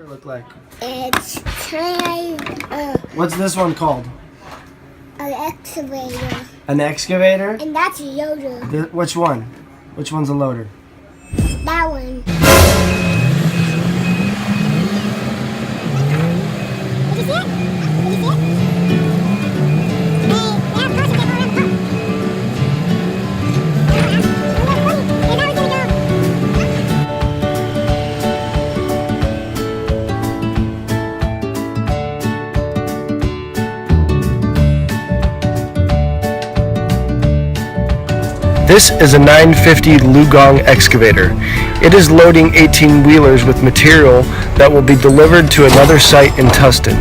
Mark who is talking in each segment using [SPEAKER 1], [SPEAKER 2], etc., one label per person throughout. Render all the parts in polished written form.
[SPEAKER 1] Look like?
[SPEAKER 2] It's kind of
[SPEAKER 1] What's this one called?
[SPEAKER 2] an excavator.
[SPEAKER 1] An excavator?
[SPEAKER 2] And that's a loader.
[SPEAKER 1] Which one? Which one's a loader?
[SPEAKER 2] That one. Did you see it? Did you see it? Hey, yeah, of course you can go around the pump. Hey, now we're gonna go.
[SPEAKER 1] This is a 950 Lugong excavator. It is loading 18-wheelers with material that will be delivered to another site in Tustin.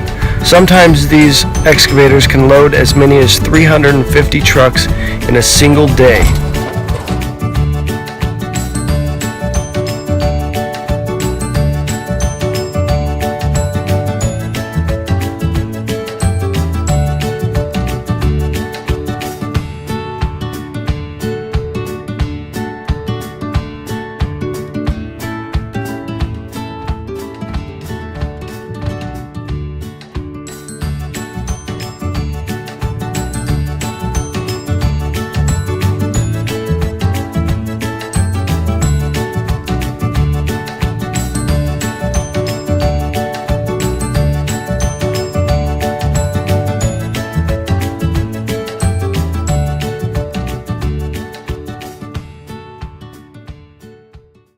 [SPEAKER 1] Sometimes these excavators can load as many as 350 trucks in a single day.